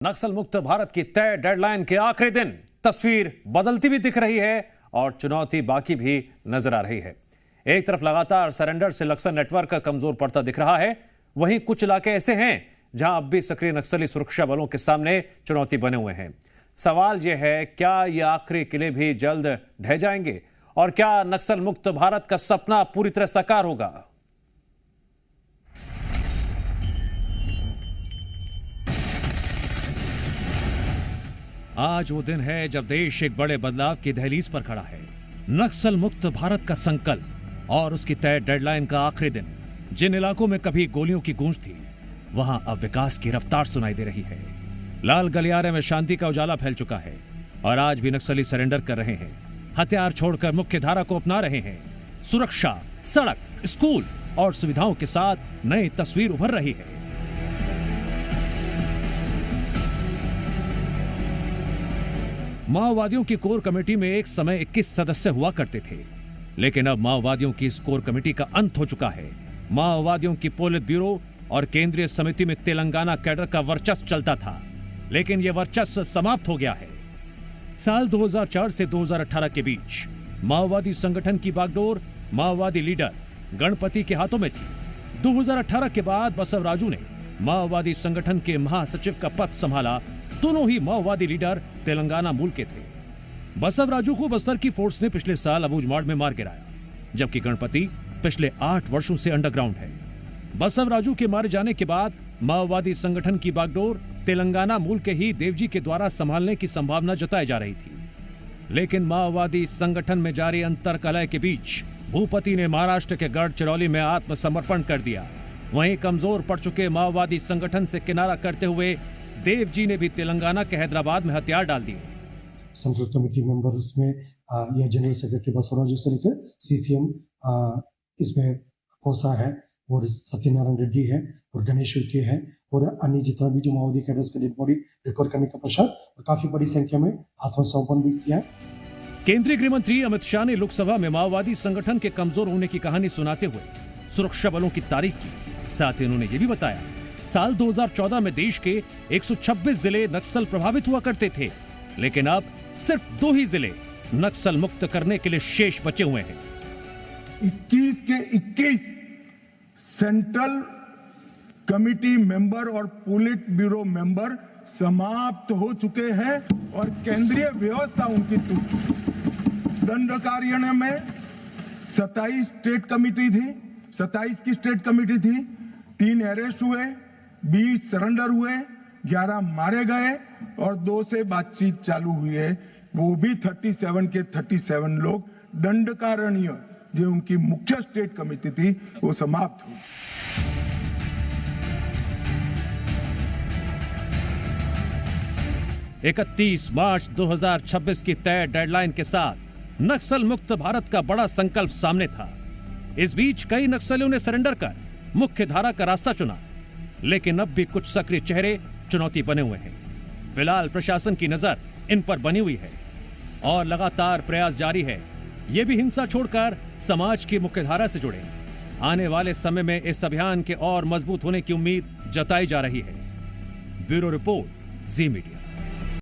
नक्सल मुक्त भारत की तय डेडलाइन के आखिरी दिन तस्वीर बदलती भी दिख रही है और चुनौती बाकी भी नजर आ रही है। एक तरफ लगातार सरेंडर से नक्सल नेटवर्क कमजोर पड़ता दिख रहा है, वहीं कुछ इलाके ऐसे हैं जहां अब भी सक्रिय नक्सली सुरक्षा बलों के सामने चुनौती बने हुए हैं। सवाल यह है, क्या ये आखिरी किले भी जल्द ढह जाएंगे और क्या नक्सल मुक्त भारत का सपना पूरी तरह साकार होगा? आज वो दिन है जब देश एक बड़े बदलाव की दहलीज पर खड़ा है। नक्सल मुक्त भारत का संकल्प और उसकी तय डेडलाइन का आखिरी दिन। जिन इलाकों में कभी गोलियों की गूंज थी, वहां अब विकास की रफ्तार सुनाई दे रही है। लाल गलियारे में शांति का उजाला फैल चुका है और आज भी नक्सली सरेंडर कर रहे हैं, हथियार छोड़कर मुख्य धारा को अपना रहे हैं। सुरक्षा, सड़क, स्कूल और सुविधाओं के साथ नई तस्वीर उभर रही है। माओवादियों की कोर कमेटी में एक समय 21 सदस्य हुआ करते थे, लेकिन अब माओवादियों की इस कोर कमेटी का अंत हो चुका है। माओवादियों की पोलित ब्यूरो और केंद्रीय समिति में तेलंगाना कैडर का वर्चस्व चलता था, लेकिन यह वर्चस्व समाप्त हो गया है। साल 2004 से 2018 के बीच माओवादी संगठन की बागडोर माओवादी लीडर गणपति के हाथों में थी। 2018 के बाद बसवराजू ने माओवादी संगठन के महासचिव का पद संभाला। दोनों ही माओवादी लीडर तेलंगाना मूल के थे। बसवराजू को बस्तर की फोर्स ने पिछले साल अबूझमाड़ में मार गिराया, जबकि गणपति पिछले 8 वर्षों से अंडरग्राउंड है। बसवराजू के मारे जाने के बाद माओवादी संगठन की बागडोर तेलंगाना मूल के ही देवजी के द्वारा संभालने की संभावना जताई जा रही थी, लेकिन माओवादी संगठन में जारी अंतरकलह के बीच भूपति ने महाराष्ट्र के गढ़चिरौली में आत्मसमर्पण कर दिया। वहीं कमजोर पड़ चुके माओवादी संगठन से किनारा करते हुए देवजी ने भी तेलंगाना के हैदराबाद में हथियार डाल दिए। सेंट्रल कमेटी मेंबर इसमें या जनरल सेक्रेटरी बसवराजू से लेकर सीसीएम इसमें कोसा है और सत्यनारायण रेड्डी है और गणेश उइके है और अन्य जितना भी जो माओवादी कैडर्स का डेड बॉडी रिकवर करने का पश्चात काफी बड़ी संख्या में आत्मसमर्पण भी किया है। केंद्रीय गृह मंत्री अमित शाह ने लोकसभा में माओवादी संगठन के कमजोर होने की कहानी सुनाते हुए सुरक्षा बलों की तारीफ की। साथ ही उन्होंने ये भी बताया, साल 2014 में देश के 126 जिले नक्सल प्रभावित हुआ करते थे, लेकिन अब सिर्फ 2 ही जिले नक्सल मुक्त करने के लिए शेष बचे हुए हैं। 21 के 21 सेंट्रल कमिटी मेंबर और पोलिट ब्यूरो मेंबर समाप्त हो चुके हैं और केंद्रीय व्यवस्था उनकी टूट चुकी। दंडकारिण्य में 27 स्टेट कमिटी थी, 27 की स्टेट कमिटी थी, 3 अरेस्ट हुए, 20 सरेंडर हुए, 11 मारे गए और 2 से बातचीत चालू हुई है। वो भी 37 के 37 लोग दंडकारण्य जो उनकी मुख्य स्टेट कमेटी थी वो समाप्त हुई। इकतीस मार्च 2026 की तय डेडलाइन के साथ नक्सल मुक्त भारत का बड़ा संकल्प सामने था। इस बीच कई नक्सलियों ने सरेंडर कर मुख्य धारा का रास्ता चुना, लेकिन अब भी कुछ सक्रिय चेहरे चुनौती बने हुए हैं। फिलहाल प्रशासन की नजर इन पर बनी हुई है और लगातार प्रयास जारी है ये भी हिंसा छोड़कर समाज की मुख्यधारा से जुड़े। आने वाले समय में इस अभियान के और मजबूत होने की उम्मीद जताई जा रही है। ब्यूरो रिपोर्ट, जी मीडिया।